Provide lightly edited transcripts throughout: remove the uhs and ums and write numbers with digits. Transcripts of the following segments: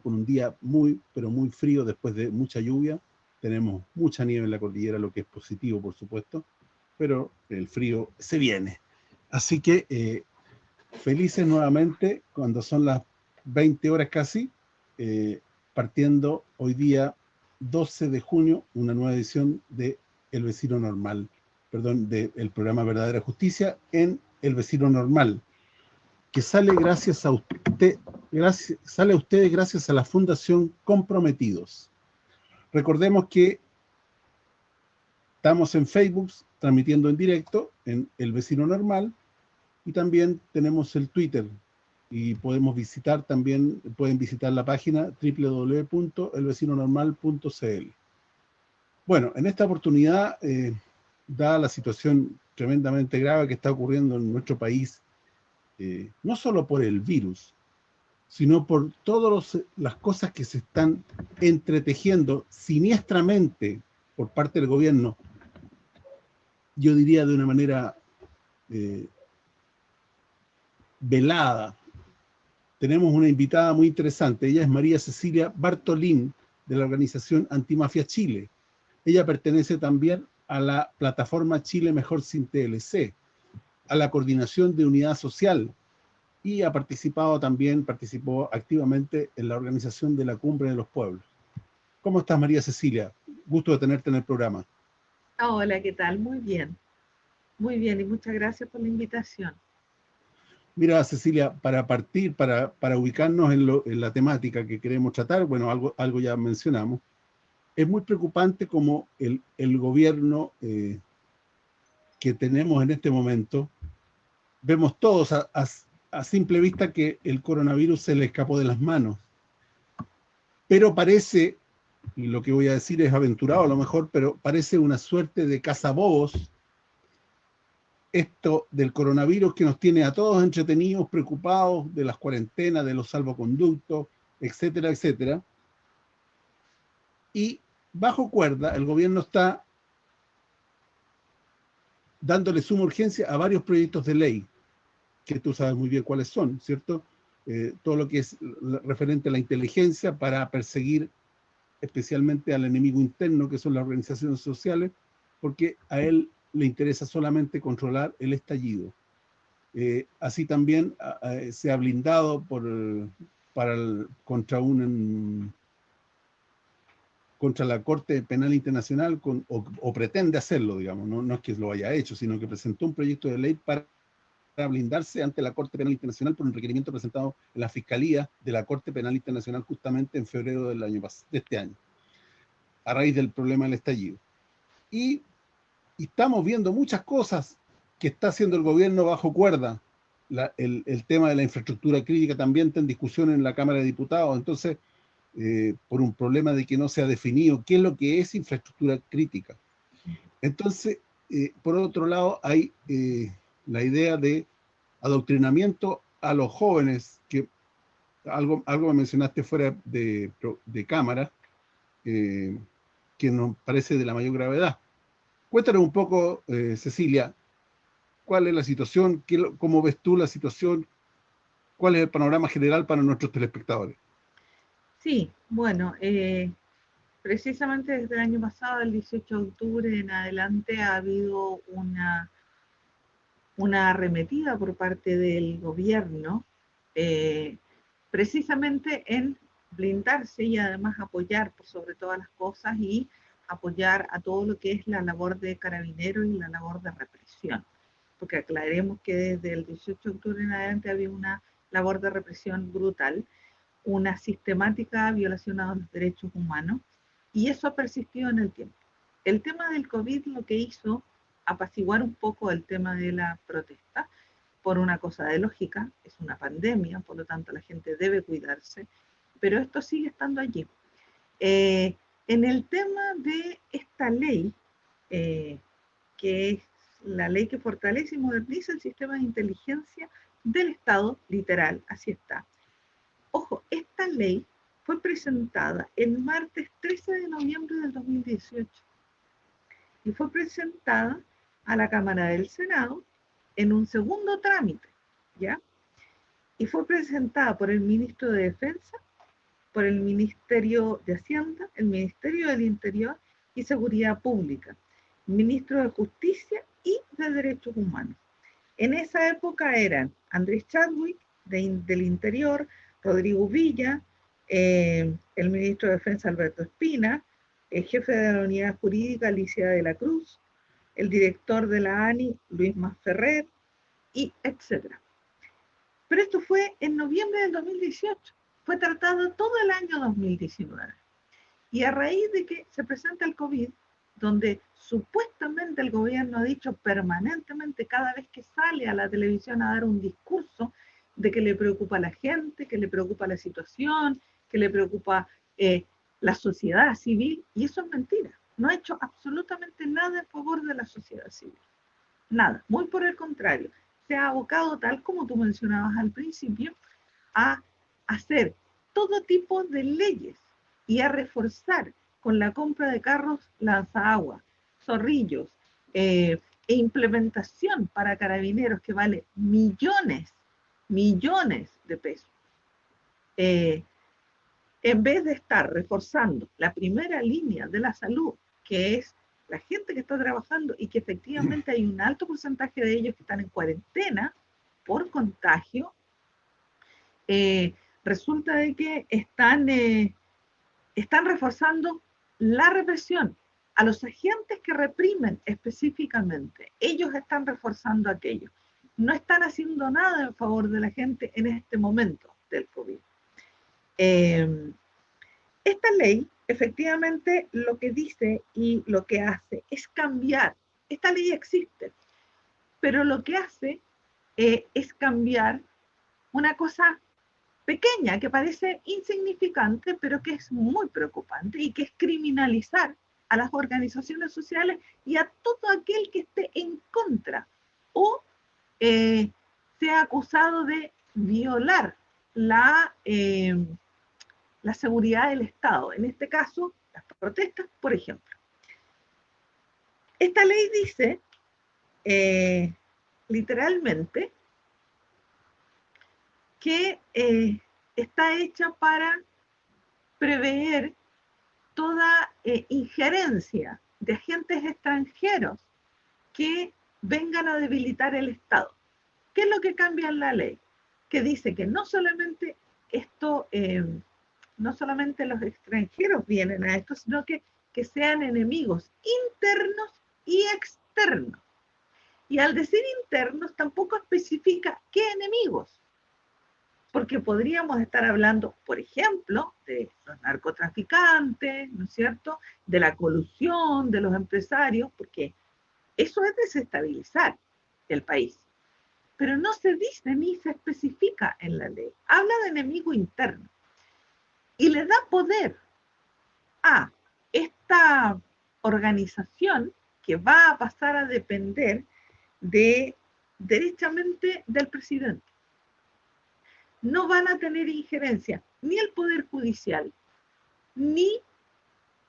con un día muy, pero muy frío después de mucha lluvia. Tenemos mucha nieve en la cordillera, lo que es positivo, por supuesto, pero el frío se viene. Así que felices nuevamente cuando son las 20 horas casi, eh, partiendo hoy día 12 de junio, una nueva edición de El Vecino Normal, perdón, del programa Verdadera Justicia en El Vecino Normal, que sale gracias a usted, sale a ustedes gracias a la Fundación Comprometidos. Recordemos que estamos en Facebook transmitiendo en directo en El Vecino Normal y también tenemos el Twitter y podemos visitar también, pueden visitar la página www.elvecinonormal.cl. Bueno, en esta oportunidad, dada la situación tremendamente grave que está ocurriendo en nuestro país, no solo por el virus, sino por todas las cosas que se están entretejiendo siniestramente por parte del gobierno, yo diría de una manera eh, velada. Tenemos una invitada muy interesante, ella es María Cecilia Bartolín, de la organización Antimafia Chile. Ella pertenece también a la plataforma Chile Mejor Sin TLC, a la coordinación de unidad social, y participó activamente en la organización de la Cumbre de los Pueblos. ¿Cómo estás, María Cecilia? Gusto de tenerte en el programa. Hola, ¿qué tal? Muy bien y muchas gracias por la invitación. Mira, Cecilia, para partir, para ubicarnos en la temática que queremos tratar, bueno, algo ya mencionamos, es muy preocupante como el gobierno que tenemos en este momento, vemos todos a simple vista que el coronavirus se le escapó de las manos, pero parece, y lo que voy a decir es aventurado a lo mejor, pero parece una suerte de cazabobos esto del coronavirus que nos tiene a todos entretenidos, preocupados de las cuarentenas, de los salvoconductos, etcétera, etcétera. Y bajo cuerda, el gobierno está dándole suma urgencia a varios proyectos de ley, que tú sabes muy bien cuáles son, ¿cierto? Todo lo que es referente a la inteligencia para perseguir especialmente al enemigo interno, que son las organizaciones sociales, porque a él le interesa solamente controlar el estallido. Así también se ha blindado contra la Corte Penal Internacional o pretende hacerlo, digamos, no es que lo haya hecho, sino que presentó un proyecto de ley para blindarse ante la Corte Penal Internacional por un requerimiento presentado en la Fiscalía de la Corte Penal Internacional justamente en febrero de este año, a raíz del problema del estallido. Y estamos viendo muchas cosas que está haciendo el gobierno bajo cuerda. El tema de la infraestructura crítica también está en discusión en la Cámara de Diputados, entonces, por un problema de que no se ha definido qué es lo que es infraestructura crítica. Entonces, por otro lado, hay la idea de adoctrinamiento a los jóvenes, que algo me mencionaste fuera de cámara, eh, que nos parece de la mayor gravedad. Cuéntanos un poco, Cecilia, cuál es la situación, cómo ves tú la situación, cuál es el panorama general para nuestros telespectadores. Sí, bueno, precisamente desde el año pasado, el 18 de octubre en adelante, ha habido una arremetida por parte del gobierno, eh, precisamente en blindarse y además apoyar por sobre todas las cosas y apoyar a todo lo que es la labor de carabineros y la labor de represión. Porque aclaremos que desde el 18 de octubre en adelante había una labor de represión brutal, una sistemática violación a los derechos humanos, y eso ha persistido en el tiempo. El tema del COVID lo que hizo apaciguar un poco el tema de la protesta, por una cosa de lógica, es una pandemia, por lo tanto la gente debe cuidarse, pero esto sigue estando allí. Eh, en el tema de esta ley, eh, que es la ley que fortalece y moderniza el sistema de inteligencia del Estado, literal, así está. Ojo, esta ley fue presentada el martes 13 de noviembre del 2018 y fue presentada a la Cámara del Senado en un segundo trámite, ¿ya? Y fue presentada por el ministro de Defensa por el Ministerio de Hacienda, el Ministerio del Interior y Seguridad Pública, Ministro de Justicia y de Derechos Humanos. En esa época eran Andrés Chadwick, del Interior, Rodrigo Villa, el Ministro de Defensa Alberto Espina, el jefe de la Unidad Jurídica Alicia de la Cruz, el director de la ANI Luis Masferrer, y etcétera. Pero esto fue en noviembre del 2018, fue tratado todo el año 2019. Y a raíz de que se presenta el COVID, donde supuestamente el gobierno ha dicho permanentemente cada vez que sale a la televisión a dar un discurso de que le preocupa a la gente, que le preocupa la situación, que le preocupa la sociedad civil, y eso es mentira. No ha hecho absolutamente nada en favor de la sociedad civil. Nada, muy por el contrario. Se ha abocado, tal como tú mencionabas al principio, a hacer todo tipo de leyes y a reforzar con la compra de carros lanzaagua, zorrillos, e implementación para carabineros que vale millones de pesos. En vez de estar reforzando la primera línea de la salud, que es la gente que está trabajando y que efectivamente hay un alto porcentaje de ellos que están en cuarentena por contagio, resulta de que están reforzando la represión. A los agentes que reprimen específicamente, ellos están reforzando aquello. No están haciendo nada en favor de la gente en este momento del COVID. Esta ley, efectivamente, lo que dice y lo que hace es cambiar. Esta ley existe, pero lo que hace es cambiar una cosa pequeña que parece insignificante, pero que es muy preocupante, y que es criminalizar a las organizaciones sociales y a todo aquel que esté en contra o sea acusado de violar la seguridad del Estado. En este caso, las protestas, por ejemplo. Esta ley dice, literalmente, que está hecha para prever toda injerencia de agentes extranjeros que vengan a debilitar el Estado. ¿Qué es lo que cambia en la ley? Que dice que no solamente no solamente los extranjeros vienen a esto, sino que sean enemigos internos y externos. Y al decir internos tampoco especifica qué enemigos, porque podríamos estar hablando, por ejemplo, de los narcotraficantes, ¿no es cierto?, de la colusión de los empresarios, porque eso es desestabilizar el país. Pero no se dice ni se especifica en la ley. Habla de enemigo interno. Y le da poder a esta organización que va a pasar a depender derechamente del presidente. No van a tener injerencia ni el Poder Judicial, ni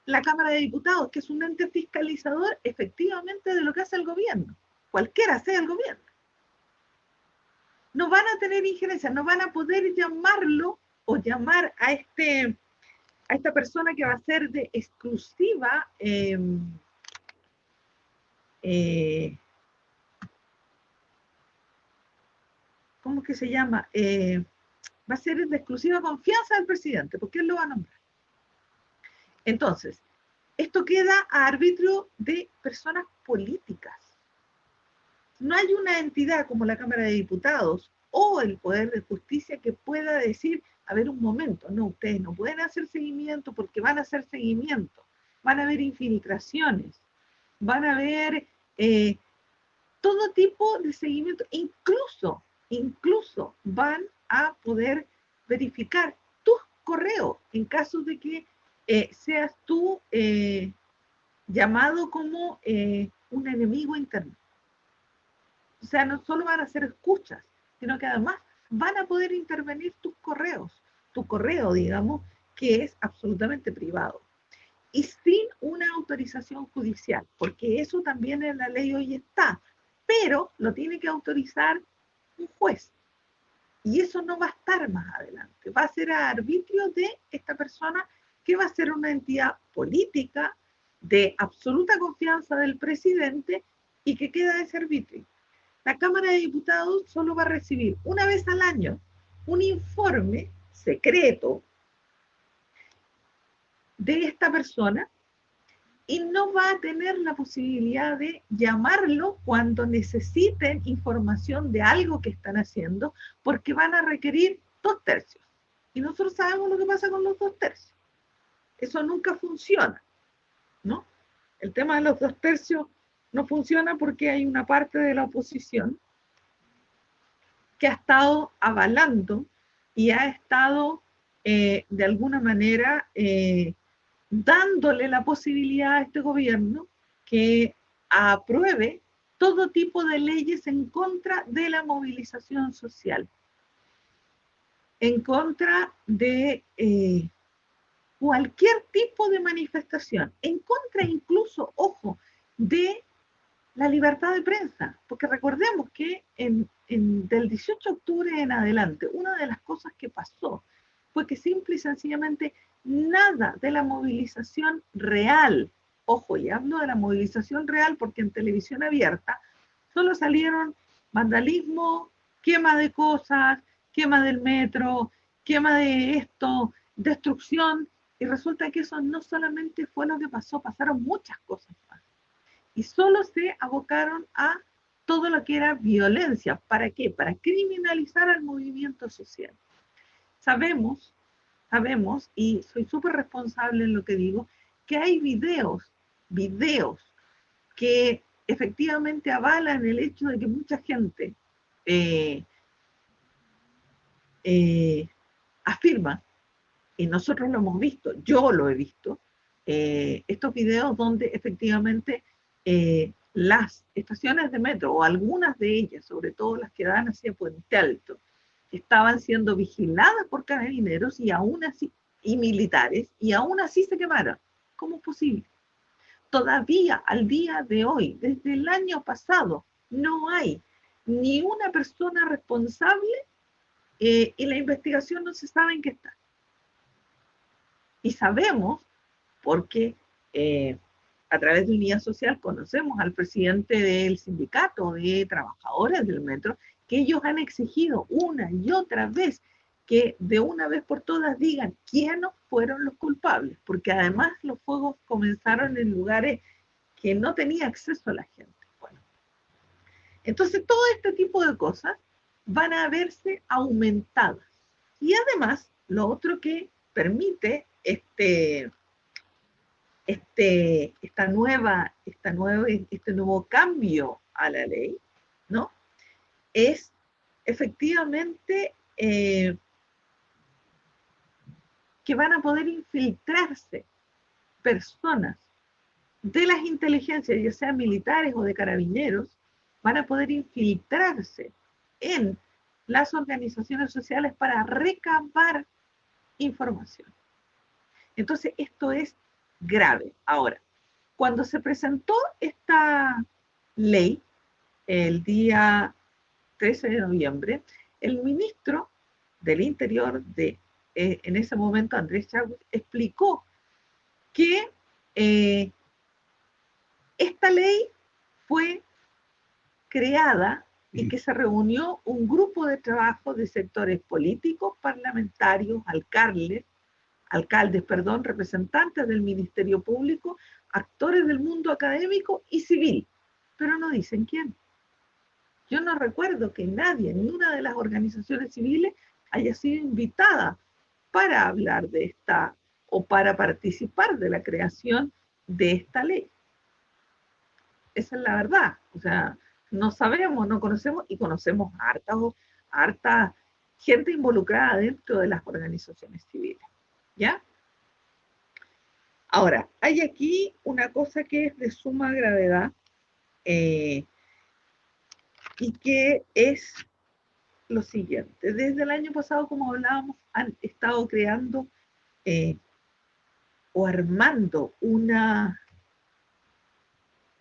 la Cámara de Diputados, que es un ente fiscalizador efectivamente de lo que hace el gobierno, cualquiera sea el gobierno. No van a tener injerencia, no van a poder llamarlo o llamar a esta persona que va a ser de exclusiva ¿cómo es que se llama? Va a ser de exclusiva confianza del presidente, porque él lo va a nombrar. Entonces, esto queda a arbitrio de personas políticas. No hay una entidad como la Cámara de Diputados o el Poder de Justicia que pueda decir, a ver, un momento, no, ustedes no pueden hacer seguimiento porque van a hacer seguimiento, van a haber infiltraciones, van a haber todo tipo de seguimiento, incluso van a poder verificar tus correos en caso de que seas tú llamado como un enemigo interno. O sea, no solo van a hacer escuchas, sino que además van a poder intervenir tus correos, tu correo, digamos, que es absolutamente privado. Y sin una autorización judicial, porque eso también en la ley hoy está, pero lo tiene que autorizar un juez. Y eso no va a estar más adelante. Va a ser a arbitrio de esta persona que va a ser una entidad política de absoluta confianza del presidente y que queda de ese arbitrio. La Cámara de Diputados solo va a recibir una vez al año un informe secreto de esta persona y no va a tener la posibilidad de llamarlo cuando necesiten información de algo que están haciendo, porque van a requerir 2/3. Y nosotros sabemos lo que pasa con los 2/3. Eso nunca funciona, ¿no? El tema de los 2/3 no funciona porque hay una parte de la oposición que ha estado avalando y ha estado de alguna manera dándole la posibilidad a este gobierno que apruebe todo tipo de leyes en contra de la movilización social, en contra de cualquier tipo de manifestación, en contra incluso, ojo, de la libertad de prensa, porque recordemos que del 18 de octubre en adelante, una de las cosas que pasó fue que simple y sencillamente nada de la movilización real, ojo, y hablo de la movilización real porque en televisión abierta solo salieron vandalismo, quema de cosas, quema del metro, quema de esto, destrucción, y resulta que eso no solamente fue lo que pasó, pasaron muchas cosas más. Y solo se abocaron a todo lo que era violencia. ¿Para qué? Para criminalizar al movimiento social. Sabemos, y soy súper responsable en lo que digo, que hay videos que efectivamente avalan el hecho de que mucha gente afirma, y nosotros lo hemos visto, yo lo he visto, estos videos donde efectivamente las estaciones de metro, o algunas de ellas, sobre todo las que dan hacia Puente Alto, estaban siendo vigiladas por carabineros y aún así, y militares, y aún así se quemaron. ¿Cómo es posible? Todavía al día de hoy, desde el año pasado, no hay ni una persona responsable y la investigación no se sabe en qué está. Y sabemos, porque a través de Unidad Social conocemos al presidente del sindicato de trabajadores del metro, que ellos han exigido una y otra vez que de una vez por todas digan quiénes fueron los culpables, porque además los fuegos comenzaron en lugares que no tenía acceso a la gente. Bueno, entonces todo este tipo de cosas van a verse aumentadas. Y además, lo otro que permite este nuevo cambio a la ley, ¿no? Es efectivamente que van a poder infiltrarse personas de las inteligencias, ya sean militares o de carabineros, van a poder infiltrarse en las organizaciones sociales para recabar información. Entonces, esto es grave. Ahora, cuando se presentó esta ley, el día 13 de noviembre, el ministro del Interior en ese momento, Andrés Chadwick, explicó que esta ley fue creada y que se reunió un grupo de trabajo de sectores políticos, parlamentarios, alcaldes, representantes del Ministerio Público, actores del mundo académico y civil, pero no dicen quién. Yo no recuerdo que nadie, ninguna de las organizaciones civiles haya sido invitada para hablar de esta o para participar de la creación de esta ley. Esa es la verdad. O sea, no sabemos, no conocemos y conocemos harta gente involucrada dentro de las organizaciones civiles. ¿Ya? Ahora, hay aquí una cosa que es de suma gravedad y que es lo siguiente. Desde el año pasado, como hablábamos, han estado creando o armando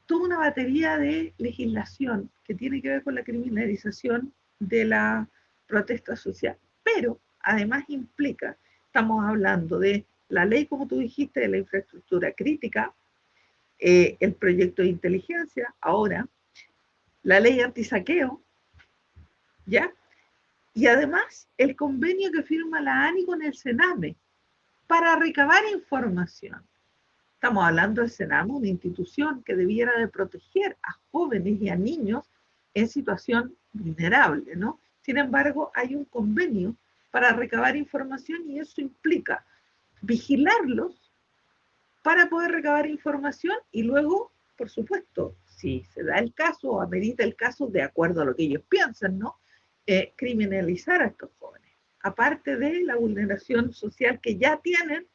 toda una batería de legislación que tiene que ver con la criminalización de la protesta social. Pero además implica, estamos hablando de la ley, como tú dijiste, de la infraestructura crítica, el proyecto de inteligencia, ahora, la ley antisaqueo, ¿ya? Y además el convenio que firma la ANI con el Sename para recabar información. Estamos hablando del Sename, una institución que debiera de proteger a jóvenes y a niños en situación vulnerable, ¿no? Sin embargo, hay un convenio para recabar información y eso implica vigilarlos para poder recabar información y luego, por supuesto, si se da el caso o amerita el caso de acuerdo a lo que ellos piensan, ¿no? Criminalizar a estos jóvenes. Aparte de la vulneración social que ya tienen,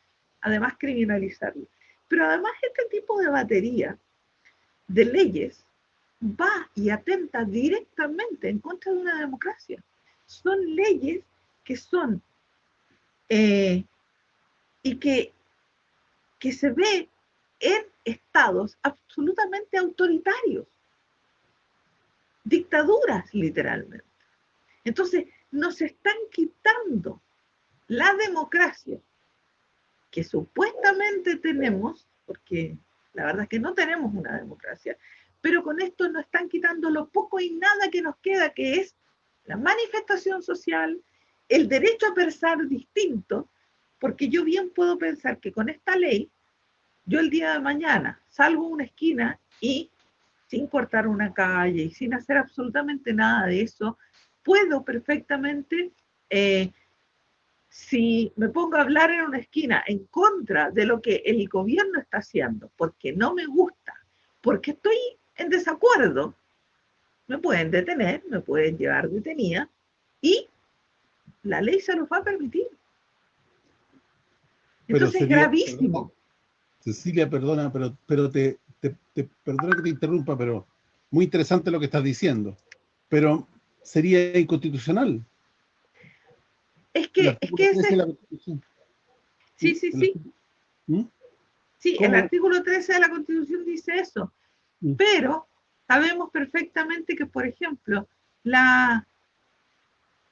además criminalizarlos. Pero además este tipo de batería de leyes va y atenta directamente en contra de una democracia. Son leyes que son y que se ve en estados absolutamente autoritarios, dictaduras literalmente. Entonces, nos están quitando la democracia que supuestamente tenemos, porque la verdad es que no tenemos una democracia, pero con esto nos están quitando lo poco y nada que nos queda, que es la manifestación social, el derecho a pensar distinto, porque yo bien puedo pensar que con esta ley, yo el día de mañana salgo a una esquina y sin cortar una calle y sin hacer absolutamente nada de eso, puedo perfectamente, si me pongo a hablar en una esquina en contra de lo que el gobierno está haciendo, porque no me gusta, porque estoy en desacuerdo, me pueden detener, me pueden llevar detenida y la ley se los va a permitir. Entonces es gravísimo. Cecilia, perdona, pero perdona que te interrumpa, pero muy interesante lo que estás diciendo. Pero sería inconstitucional. Es que ese... la Constitución. Sí, sí, sí. Sí, el artículo 13 de la Constitución dice eso. Pero sabemos perfectamente que, por ejemplo,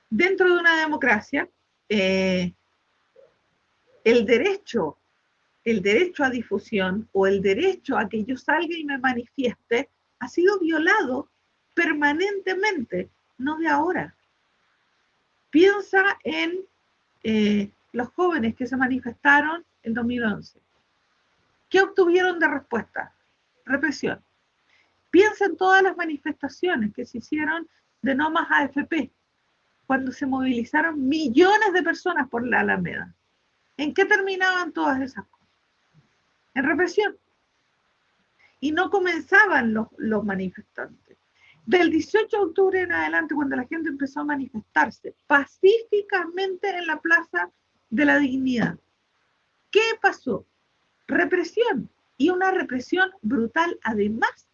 dentro de una democracia, el derecho a difusión o el derecho a que yo salga y me manifieste ha sido violado permanentemente, no de ahora. Piensa en los jóvenes que se manifestaron en 2011. ¿Qué obtuvieron de respuesta? Represión. Piensa en todas las manifestaciones que se hicieron de no más AFP, cuando se movilizaron millones de personas por la Alameda. ¿En qué terminaban todas esas cosas? En represión. Y no comenzaban los manifestantes. Del 18 de octubre en adelante, cuando la gente empezó a manifestarse pacíficamente en la Plaza de la Dignidad, ¿qué pasó? Represión. Y una represión brutal, además,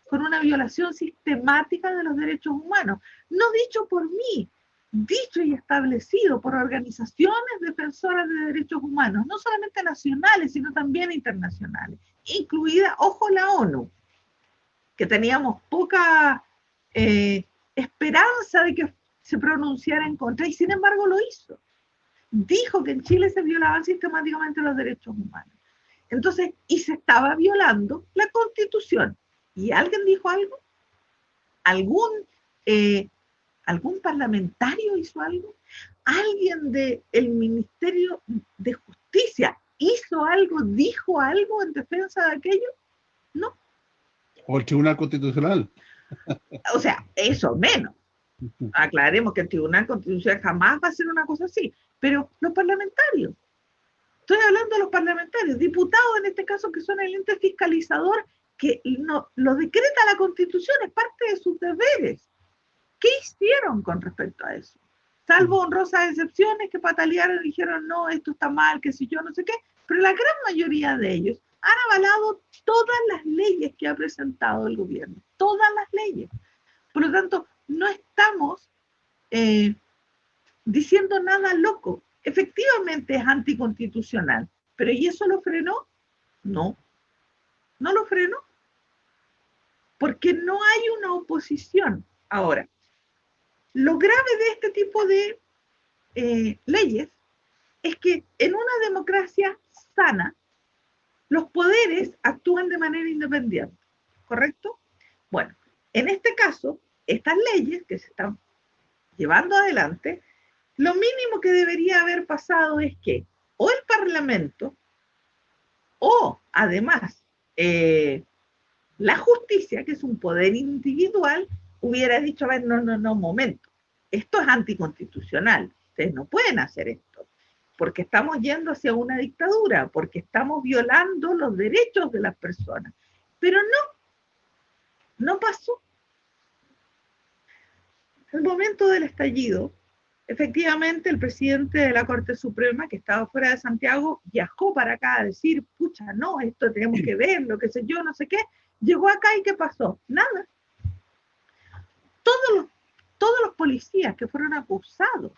con una violación sistemática de los derechos humanos. No dicho por mí, dicho y establecido por organizaciones defensoras de derechos humanos, no solamente nacionales, sino también internacionales, incluida, ojo, la ONU, que teníamos poca esperanza de que se pronunciara en contra, y sin embargo lo hizo. Dijo que en Chile se violaban sistemáticamente los derechos humanos. Entonces, y se estaba violando la Constitución. ¿Y alguien dijo algo? ¿Algún parlamentario hizo algo? ¿Alguien del Ministerio de Justicia hizo algo, dijo algo en defensa de aquello? No. O el Tribunal Constitucional. O sea, eso menos. Aclaremos que el Tribunal Constitucional jamás va a hacer una cosa así. Pero los parlamentarios. Estoy hablando de los parlamentarios, diputados en este caso, que son el ente fiscalizador que lo decreta la Constitución, es parte de sus deberes. ¿Qué hicieron con respecto a eso? Salvo honrosas excepciones que patalearon y dijeron, no, esto está mal, que si yo, no sé qué, pero la gran mayoría de ellos han avalado todas las leyes que ha presentado el gobierno, todas las leyes. Por lo tanto, no estamos diciendo nada loco. Efectivamente es anticonstitucional, pero ¿y eso lo frenó? No, no lo frenó, porque no hay una oposición. Ahora, Lo grave de este tipo de leyes es que en una democracia sana, los poderes actúan de manera independiente, ¿correcto? Bueno, en este caso, estas leyes que se están llevando adelante, lo mínimo que debería haber pasado es que o el Parlamento o además la justicia, que es un poder individual, hubiera dicho, a ver, no, momento, esto es anticonstitucional, ustedes no pueden hacer esto, porque estamos yendo hacia una dictadura, porque estamos violando los derechos de las personas. Pero no pasó. En el momento del estallido, efectivamente el presidente de la Corte Suprema, que estaba fuera de Santiago, viajó para acá a decir, pucha, no, esto tenemos que ver, lo que sé yo, no sé qué. Llegó acá y ¿qué pasó? Nada. Todos los policías que fueron acusados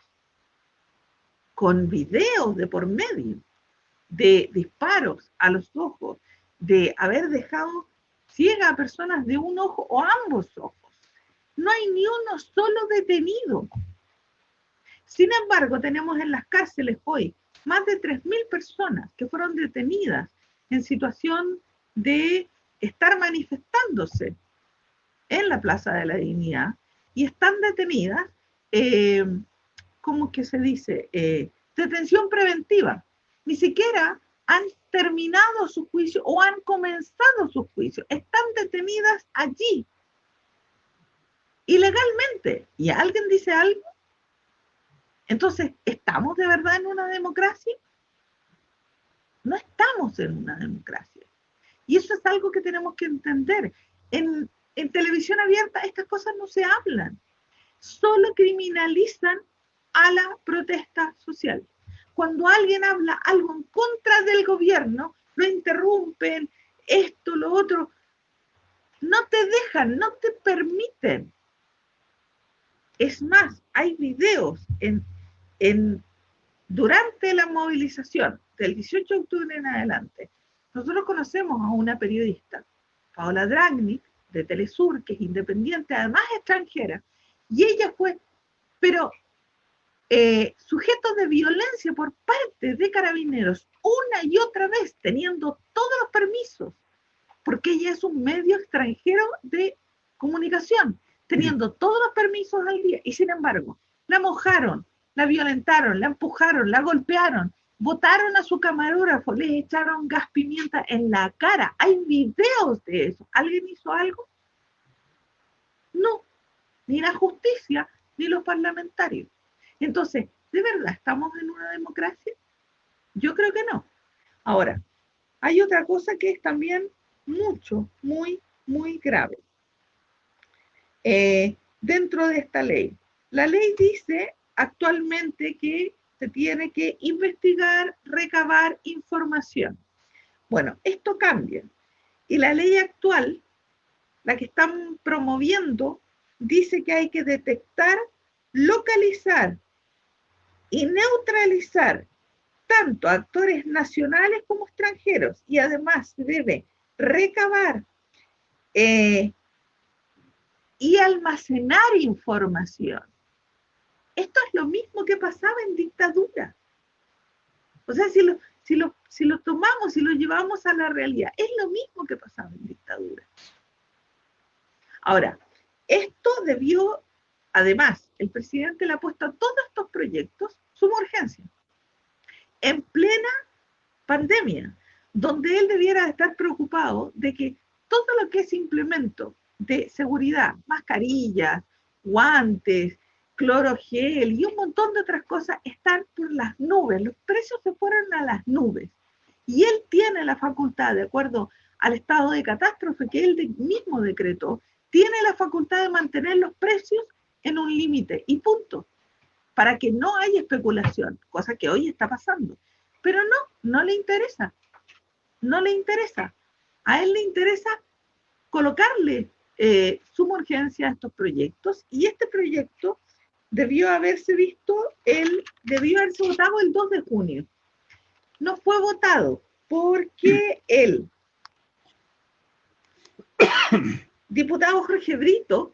con videos de por medio de disparos a los ojos, de haber dejado ciega a personas de un ojo o ambos ojos, no hay ni uno solo detenido. Sin embargo, tenemos en las cárceles hoy más de 3.000 personas que fueron detenidas en situación de estar manifestándose en la Plaza de la Dignidad y están detenidas, ¿cómo que se dice? Detención preventiva. Ni siquiera han terminado su juicio o han comenzado su juicio. Están detenidas allí, ilegalmente. ¿Y alguien dice algo? Entonces, ¿estamos de verdad en una democracia? No estamos en una democracia. Y eso es algo que tenemos que entender. En televisión abierta estas cosas no se hablan. Solo criminalizan a la protesta social. Cuando alguien habla algo en contra del gobierno, lo interrumpen, esto, lo otro. No te dejan, no te permiten. Es más, hay videos durante la movilización del 18 de octubre en adelante. Nosotros conocemos a una periodista, Paola Dragni, de Telesur, que es independiente, además extranjera, y ella fue, pero sujeto de violencia por parte de carabineros una y otra vez, teniendo todos los permisos, porque ella es un medio extranjero de comunicación, teniendo todos los permisos al día, y sin embargo, la mojaron, la violentaron, la empujaron, la golpearon, botaron a su camarógrafo, les echaron gas pimienta en la cara. Hay videos de eso. ¿Alguien hizo algo? No, ni la justicia, ni los parlamentarios. Entonces, ¿de verdad estamos en una democracia? Yo creo que no. Ahora, hay otra cosa que es también muy grave. Dentro de esta ley, la ley dice actualmente que se tiene que investigar, recabar información. Bueno, esto cambia. Y la ley actual, la que están promoviendo, dice que hay que detectar, localizar y neutralizar tanto actores nacionales como extranjeros, y además se debe recabar y almacenar información. Esto es lo mismo que pasaba en dictadura. O sea, si lo tomamos y lo llevamos a la realidad, es lo mismo que pasaba en dictadura. Ahora, esto debió, además, el presidente le ha puesto a todos estos proyectos suma urgencia. En plena pandemia, donde él debiera estar preocupado de que todo lo que es implemento de seguridad, mascarillas, guantes, clorogel y un montón de otras cosas están por las nubes. Los precios se fueron a las nubes. Y él tiene la facultad, de acuerdo al estado de catástrofe que él mismo decretó, tiene la facultad de mantener los precios en un límite y punto, para que no haya especulación, cosa que hoy está pasando. Pero no le interesa. No le interesa. A él le interesa colocarle suma urgencia a estos proyectos, y este proyecto debió haberse votado el 2 de junio. No fue votado porque el diputado Jorge Brito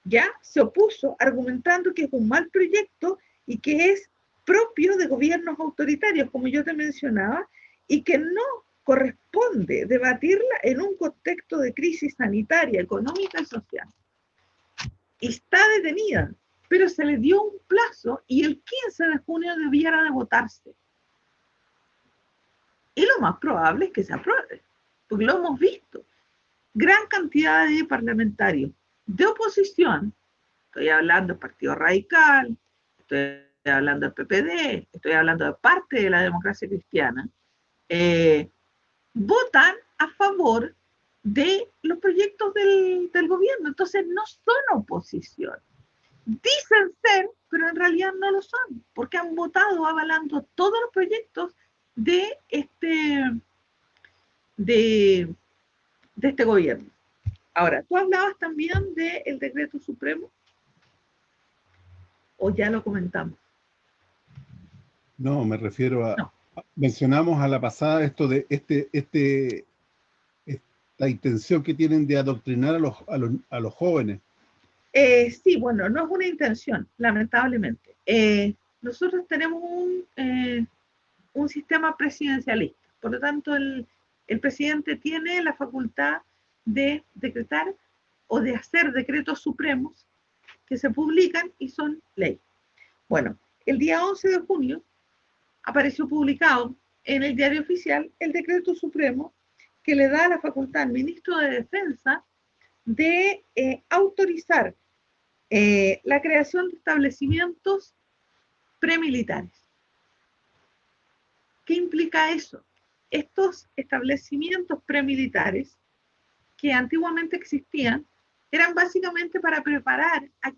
ya se opuso argumentando que es un mal proyecto y que es propio de gobiernos autoritarios, como yo te mencionaba, y que no corresponde debatirla en un contexto de crisis sanitaria, económica y social. Y está detenida, pero se le dio un plazo y el 15 de junio debiera de votarse. Y lo más probable es que se apruebe, porque lo hemos visto. Gran cantidad de parlamentarios de oposición, estoy hablando del Partido Radical, estoy hablando del PPD, estoy hablando de parte de la democracia cristiana, votan a favor de los proyectos del gobierno. Entonces no son oposición. Dicen ser, pero en realidad no lo son, porque han votado avalando todos los proyectos de este gobierno. Ahora, tú hablabas también del decreto supremo, o ya lo comentamos. No, me refiero a... No. Mencionamos a la pasada esto de esta intención que tienen de adoctrinar a los jóvenes. Sí, bueno, no es una intención, lamentablemente. Nosotros tenemos un sistema presidencialista, por lo tanto el presidente tiene la facultad de decretar o de hacer decretos supremos que se publican y son ley. Bueno, el día 11 de junio apareció publicado en el Diario Oficial el decreto supremo que le da la facultad al ministro de Defensa de autorizar la creación de establecimientos premilitares. ¿Qué implica eso? Estos establecimientos premilitares que antiguamente existían eran básicamente para preparar a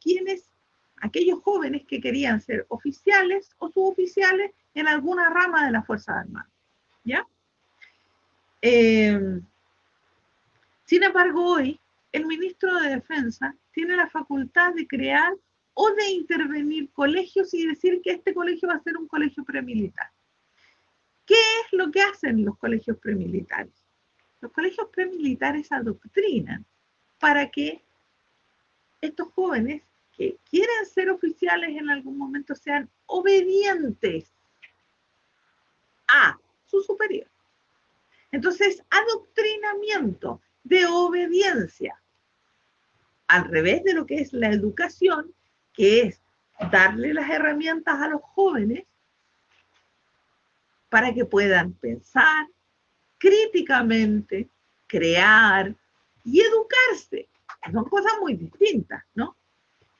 aquellos jóvenes que querían ser oficiales o suboficiales en alguna rama de las Fuerzas Armadas, ¿ya? Sin embargo, hoy el ministro de Defensa tiene la facultad de crear o de intervenir colegios y decir que este colegio va a ser un colegio premilitar. ¿Qué es lo que hacen los colegios premilitares? Los colegios premilitares adoctrinan para que estos jóvenes que quieren ser oficiales en algún momento sean obedientes a su superior. Entonces, adoctrinamiento de obediencia, al revés de lo que es la educación, que es darle las herramientas a los jóvenes para que puedan pensar críticamente, crear y educarse. Son cosas muy distintas, ¿no?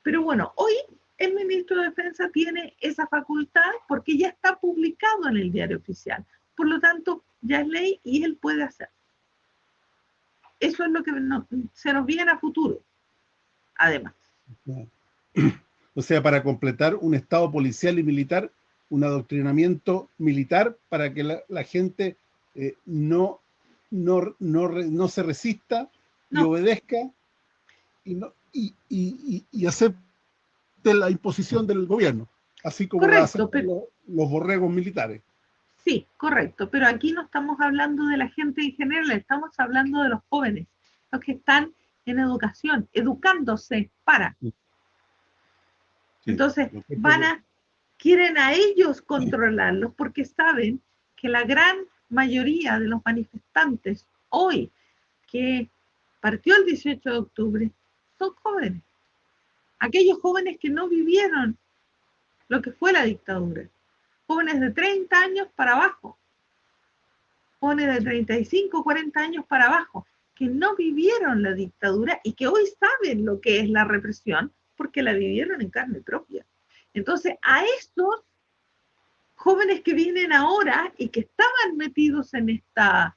Pero bueno, hoy el ministro de Defensa tiene esa facultad porque ya está publicado en el Diario Oficial. Por lo tanto, ya es ley y él puede hacer. Eso es lo que se nos viene a futuro, además. O sea, para completar un estado policial y militar, un adoctrinamiento militar para que la gente no se resista y obedezca y acepte la imposición del gobierno, así como lo hacen los borregos militares. Sí, correcto, pero aquí no estamos hablando de la gente en general, estamos hablando de los jóvenes, los que están en educación, educándose para. Sí. Entonces, quieren a ellos controlarlos porque saben que la gran mayoría de los manifestantes hoy que partió el 18 de octubre son jóvenes. Aquellos jóvenes que no vivieron lo que fue la dictadura. Jóvenes de 30 años para abajo. Jóvenes de 35, 40 años para abajo, que no vivieron la dictadura y que hoy saben lo que es la represión porque la vivieron en carne propia. Entonces, a estos jóvenes que vienen ahora y que estaban metidos en esta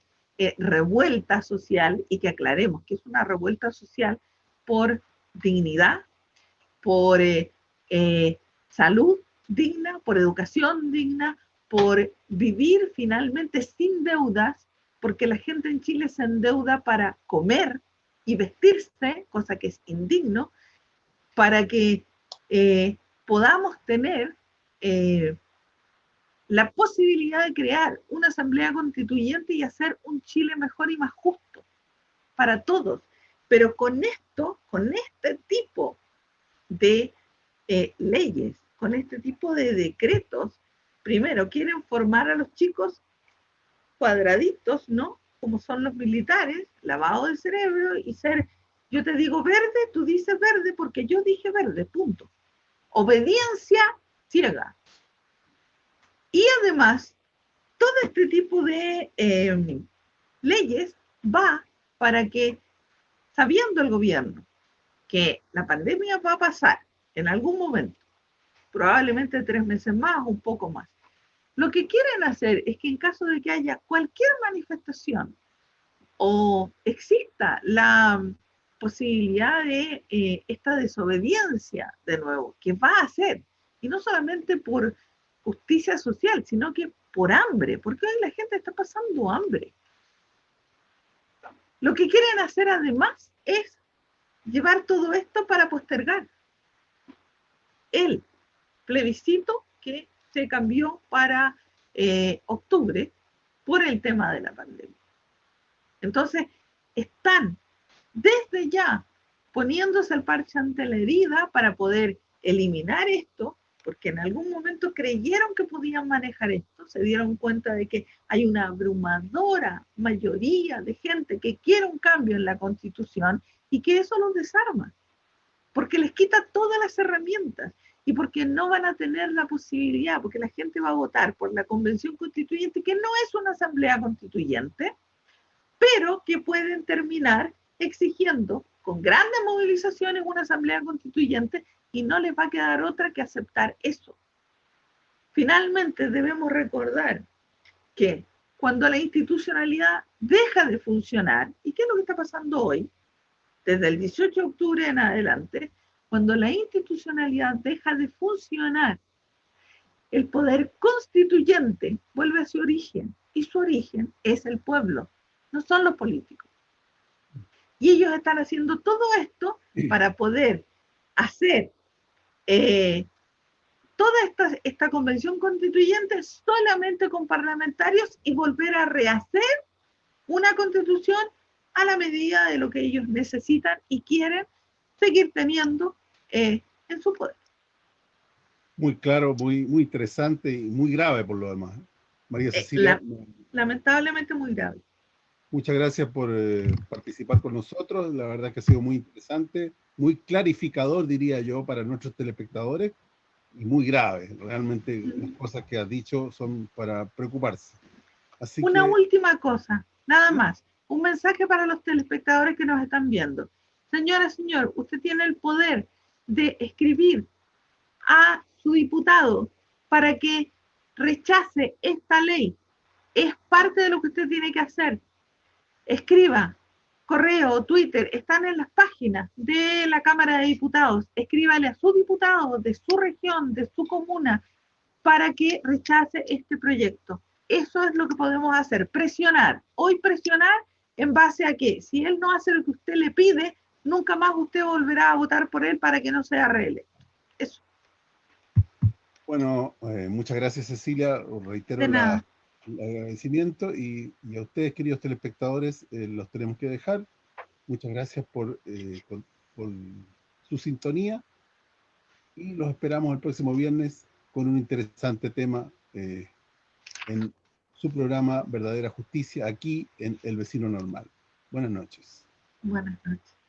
revuelta social, y que aclaremos que es una revuelta social por dignidad, por salud digna, por educación digna, por vivir finalmente sin deudas, porque la gente en Chile se endeuda para comer y vestirse, cosa que es indigno, para que podamos tener la posibilidad de crear una asamblea constituyente y hacer un Chile mejor y más justo para todos. Pero con esto, con este tipo de leyes, con este tipo de decretos. Primero, quieren formar a los chicos cuadraditos, ¿no? Como son los militares, lavado de cerebro y ser, yo te digo verde, tú dices verde porque yo dije verde, punto. Obediencia ciega. Y además, todo este tipo de leyes va para que, sabiendo el gobierno que la pandemia va a pasar en algún momento, probablemente 3 meses más, un poco más, lo que quieren hacer es que en caso de que haya cualquier manifestación o exista la posibilidad de esta desobediencia de nuevo, que va a hacer, y no solamente por justicia social, sino que por hambre, porque hoy la gente está pasando hambre. Lo que quieren hacer además es llevar todo esto para postergar el plebiscito que se cambió para octubre por el tema de la pandemia. Entonces, están desde ya poniéndose el parche ante la herida para poder eliminar esto, porque en algún momento creyeron que podían manejar esto, se dieron cuenta de que hay una abrumadora mayoría de gente que quiere un cambio en la Constitución y que eso los desarma, porque les quita todas las herramientas y porque no van a tener la posibilidad, porque la gente va a votar por la Convención Constituyente, que no es una asamblea constituyente, pero que pueden terminar exigiendo con grandes movilizaciones una asamblea constituyente y no les va a quedar otra que aceptar eso. Finalmente debemos recordar que cuando la institucionalidad deja de funcionar, ¿y qué es lo que está pasando hoy? Desde el 18 de octubre en adelante, cuando la institucionalidad deja de funcionar, el poder constituyente vuelve a su origen, y su origen es el pueblo, no son los políticos. Y ellos están haciendo todo esto para poder hacer toda esta convención constituyente solamente con parlamentarios y volver a rehacer una constitución a la medida de lo que ellos necesitan y quieren seguir teniendo en su poder. Muy claro, muy interesante y muy grave por lo demás. María Cecilia, lamentablemente muy grave. muchas gracias por participar con nosotros. La verdad que ha sido muy interesante, muy clarificador, diría yo, para nuestros telespectadores, y muy grave. Realmente las cosas que has dicho son para preocuparse. Así Una que, última cosa, nada más. Un mensaje para los telespectadores que nos están viendo. Señora, señor, usted tiene el poder de escribir a su diputado para que rechace esta ley. Es parte de lo que usted tiene que hacer. Escriba, correo, Twitter, están en las páginas de la Cámara de Diputados. Escríbale a su diputado de su región, de su comuna, para que rechace este proyecto. Eso es lo que podemos hacer, presionar. Hoy presionar en base a que si él no hace lo que usted le pide, nunca más usted volverá a votar por él para que no sea reelecto. Eso. bueno, muchas gracias, Cecilia. Reitero el agradecimiento y a ustedes, queridos telespectadores, los tenemos que dejar. Muchas gracias por su sintonía y los esperamos el próximo viernes con un interesante tema en su programa Verdadera Justicia, aquí en El Vecino Normal. Buenas noches. Buenas noches.